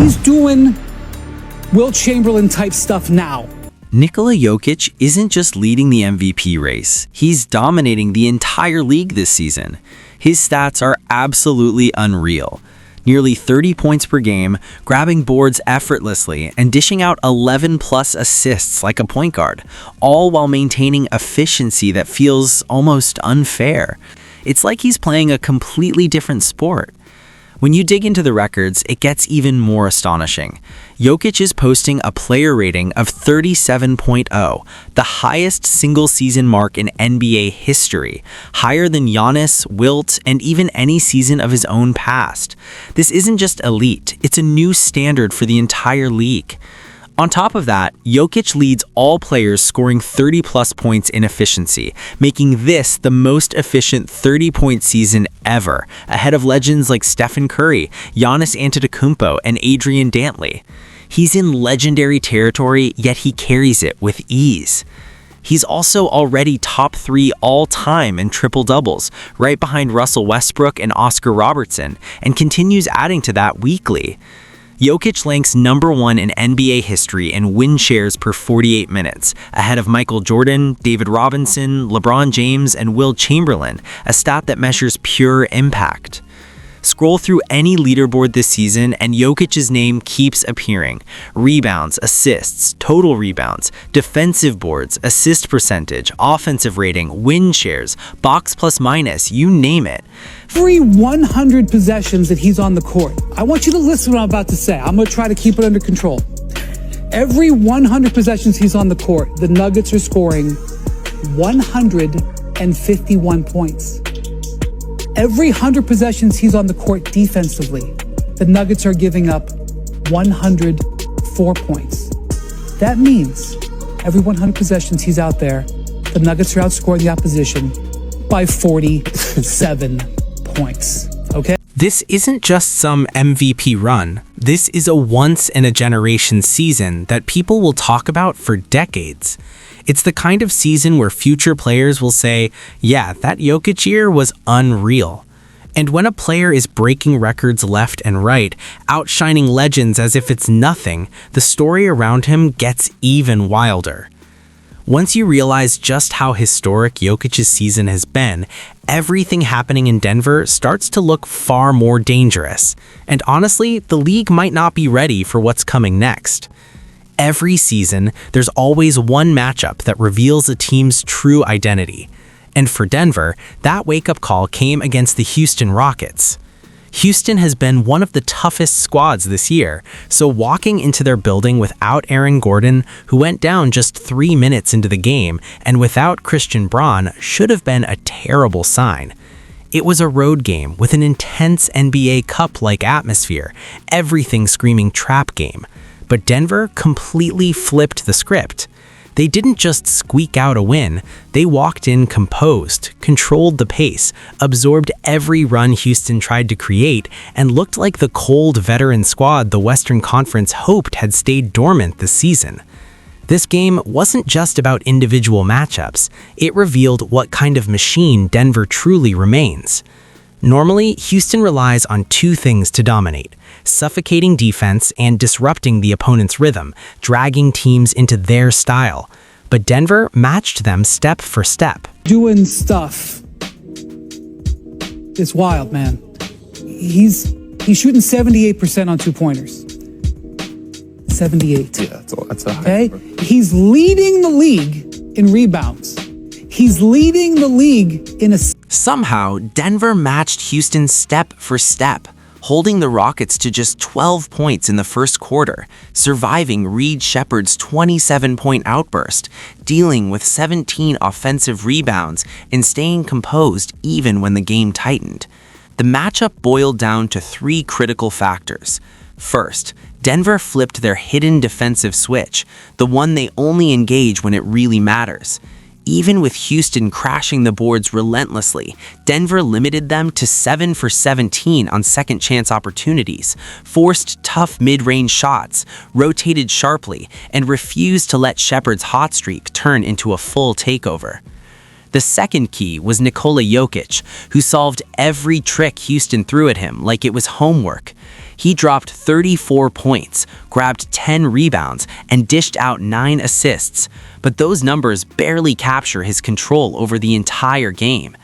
He's doing Wilt Chamberlain type stuff now. Nikola Jokić isn't just leading the MVP race, he's dominating the entire league this season. His stats are absolutely unreal. Nearly 30 points per game, grabbing boards effortlessly, and dishing out 11-plus assists like a point guard, all while maintaining efficiency that feels almost unfair. It's like he's playing a completely different sport. When you dig into the records, it gets even more astonishing. Jokić is posting a player rating of 37.0, the highest single-season mark in NBA history, higher than Giannis, Wilt, and even any season of his own past. This isn't just elite, it's a new standard for the entire league. On top of that, Jokić leads all players scoring 30-plus points in efficiency, making this the most efficient 30-point season ever, ahead of legends like Stephen Curry, Giannis Antetokounmpo, and Adrian Dantley. He's in legendary territory, yet he carries it with ease. He's also already top 3 all-time in triple-doubles, right behind Russell Westbrook and Oscar Robertson, and continues adding to that weekly. Jokić ranks number 1 in NBA history in win shares per 48 minutes, ahead of Michael Jordan, David Robinson, LeBron James, and Wilt Chamberlain, a stat that measures pure impact. Scroll through any leaderboard this season and Jokic's name keeps appearing. Rebounds, assists, total rebounds, defensive boards, assist percentage, offensive rating, win shares, box plus minus, you name it. Every 100 possessions that he's on the court, I want you to listen to what I'm about to say. I'm going to try to keep it under control. Every 100 possessions he's on the court, the Nuggets are scoring 151 points. Every 100 possessions he's on the court defensively, the Nuggets are giving up 104 points. That means every 100 possessions he's out there, the Nuggets are outscoring the opposition by 47 points. Okay? This isn't just some MVP run. This is a once-in-a-generation season that people will talk about for decades. It's the kind of season where future players will say, yeah, that Jokić year was unreal. And when a player is breaking records left and right, outshining legends as if it's nothing, the story around him gets even wilder. Once you realize just how historic Jokic's season has been, everything happening in Denver starts to look far more dangerous. And honestly, the league might not be ready for what's coming next. Every season, there's always one matchup that reveals a team's true identity. And for Denver, that wake-up call came against the Houston Rockets. Houston has been one of the toughest squads this year, so walking into their building without Aaron Gordon, who went down just 3 minutes into the game, and without Christian Braun should have been a terrible sign. It was a road game with an intense NBA Cup-like atmosphere, everything screaming trap game. But Denver completely flipped the script. They didn't just squeak out a win, they walked in composed, controlled the pace, absorbed every run Houston tried to create, and looked like the cold veteran squad the Western Conference hoped had stayed dormant this season. This game wasn't just about individual matchups, it revealed what kind of machine Denver truly remains. Normally, Houston relies on 2 things to dominate: suffocating defense and disrupting the opponent's rhythm, dragging teams into their style. But Denver matched them step for step. Doing stuff. It's wild, man. He's shooting 78% on 2-pointers. 78. Yeah, that's a high okay? number. He's leading the league in rebounds. He's leading the league in assists. Somehow, Denver matched Houston step for step, holding the Rockets to just 12 points in the first quarter, surviving Reed Shepherd's 27-point outburst, dealing with 17 offensive rebounds, and staying composed even when the game tightened. The matchup boiled down to 3 critical factors. First, Denver flipped their hidden defensive switch, the one they only engage when it really matters. Even with Houston crashing the boards relentlessly, Denver limited them to 7 for 17 on second-chance opportunities, forced tough mid-range shots, rotated sharply, and refused to let Shepherd's hot streak turn into a full takeover. The second key was Nikola Jokić, who solved every trick Houston threw at him like it was homework. He dropped 34 points, grabbed 10 rebounds, and dished out 9 assists, but those numbers barely capture his control over the entire game.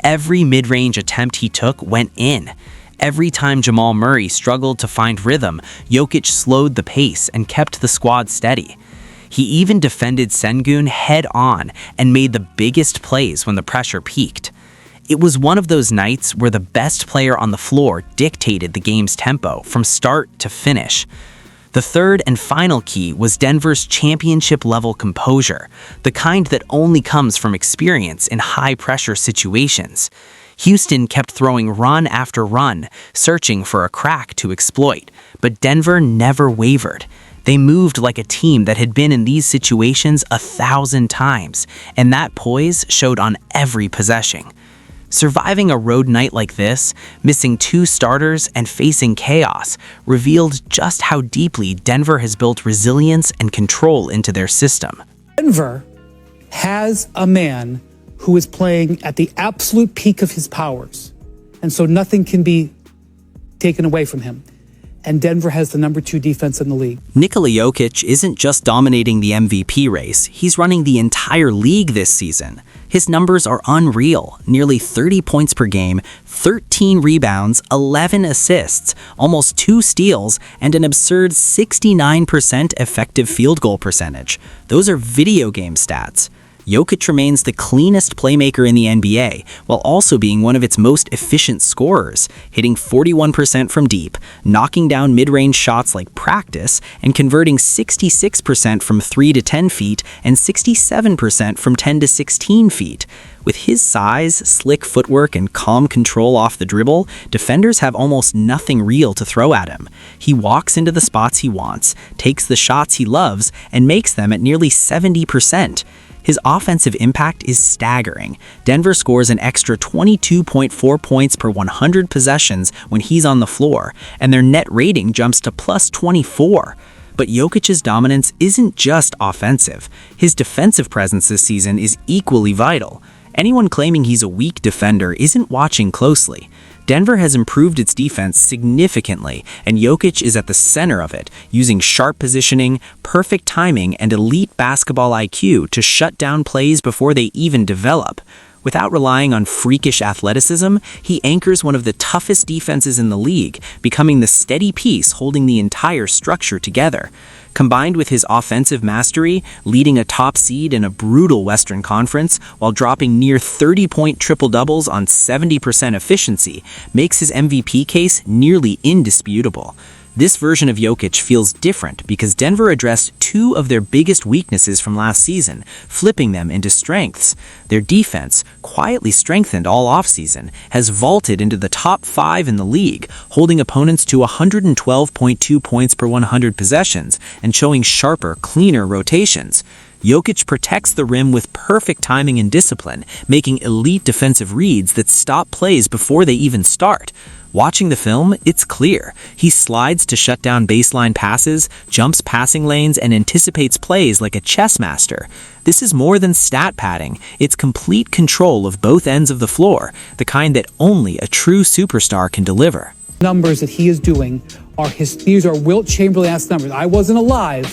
Every mid-range attempt he took went in. Every time Jamal Murray struggled to find rhythm, Jokić slowed the pace and kept the squad steady. He even defended Sengun head-on and made the biggest plays when the pressure peaked. It was one of those nights where the best player on the floor dictated the game's tempo from start to finish. The third and final key was Denver's championship-level composure, the kind that only comes from experience in high-pressure situations. Houston kept throwing run after run, searching for a crack to exploit, but Denver never wavered. They moved like a team that had been in these situations 1,000 times, and that poise showed on every possession. Surviving a road night like this, missing 2 starters and facing chaos, revealed just how deeply Denver has built resilience and control into their system. Denver has a man who is playing at the absolute peak of his powers, and so nothing can be taken away from him. And Denver has the number 2 defense in the league. Nikola Jokić isn't just dominating the MVP race, he's running the entire league this season. His numbers are unreal, nearly 30 points per game, 13 rebounds, 11 assists, almost 2 steals, and an absurd 69% effective field goal percentage. Those are video game stats. Jokić remains the cleanest playmaker in the NBA, while also being one of its most efficient scorers, hitting 41% from deep, knocking down mid-range shots like practice, and converting 66% from 3 to 10 feet and 67% from 10 to 16 feet. With his size, slick footwork, and calm control off the dribble, defenders have almost nothing real to throw at him. He walks into the spots he wants, takes the shots he loves, and makes them at nearly 70%. His offensive impact is staggering. Denver scores an extra 22.4 points per 100 possessions when he's on the floor, and their net rating jumps to plus 24. But Jokic's dominance isn't just offensive. His defensive presence this season is equally vital. Anyone claiming he's a weak defender isn't watching closely. Denver has improved its defense significantly, and Jokić is at the center of it, using sharp positioning, perfect timing, and elite basketball IQ to shut down plays before they even develop. Without relying on freakish athleticism, he anchors one of the toughest defenses in the league, becoming the steady piece holding the entire structure together. Combined with his offensive mastery, leading a top seed in a brutal Western Conference while dropping near 30-point triple-doubles on 70% efficiency, makes his MVP case nearly indisputable. This version of Jokić feels different because Denver addressed 2 of their biggest weaknesses from last season, flipping them into strengths. Their defense, quietly strengthened all offseason, has vaulted into the top 5 in the league, holding opponents to 112.2 points per 100 possessions and showing sharper, cleaner rotations. Jokić protects the rim with perfect timing and discipline, making elite defensive reads that stop plays before they even start. Watching the film, it's clear. He slides to shut down baseline passes, jumps passing lanes, and anticipates plays like a chess master. This is more than stat padding. It's complete control of both ends of the floor, the kind that only a true superstar can deliver. Numbers that he is doing these are Wilt Chamberlain-esque numbers. I wasn't alive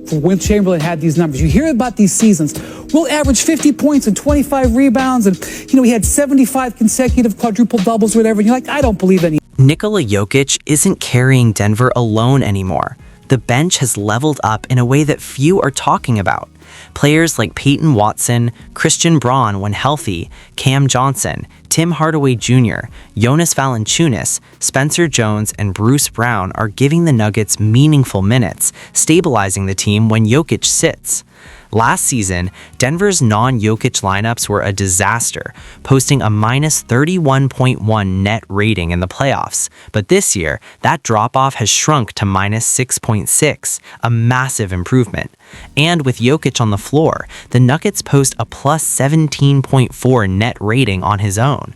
for Wilt Chamberlain had these numbers. You hear about these seasons. Wilt averaged 50 points and 25 rebounds, and he had 75 consecutive quadruple doubles or whatever. And you're like, I don't believe any. Nikola Jokić isn't carrying Denver alone anymore. The bench has leveled up in a way that few are talking about. Players like Peyton Watson, Christian Braun when healthy, Cam Johnson, Tim Hardaway Jr., Jonas Valanciunas, Spencer Jones, and Bruce Brown are giving the Nuggets meaningful minutes, stabilizing the team when Jokić sits. Last season, Denver's non-Jokić lineups were a disaster, posting a minus 31.1 net rating in the playoffs. But this year, that drop-off has shrunk to minus 6.6, a massive improvement. And with Jokić on the floor, the Nuggets post a plus 17.4 net rating on his own.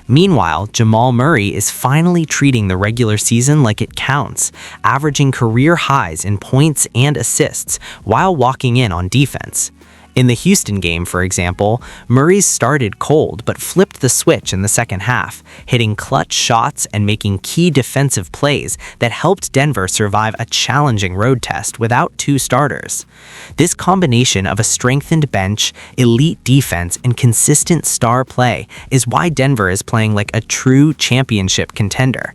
Meanwhile, Jamal Murray is finally treating the regular season like it counts, averaging career highs in points and assists while walking in on defense. In the Houston game, for example, Murray started cold but flipped the switch in the second half, hitting clutch shots and making key defensive plays that helped Denver survive a challenging road test without two starters. This combination of a strengthened bench, elite defense, and consistent star play is why Denver is playing like a true championship contender.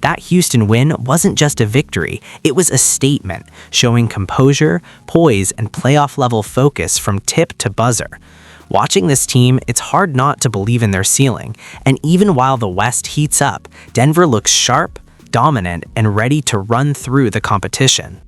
That Houston win wasn't just a victory, it was a statement, showing composure, poise, and playoff-level focus from tip to buzzer. Watching this team, it's hard not to believe in their ceiling, and even while the West heats up, Denver looks sharp, dominant, and ready to run through the competition.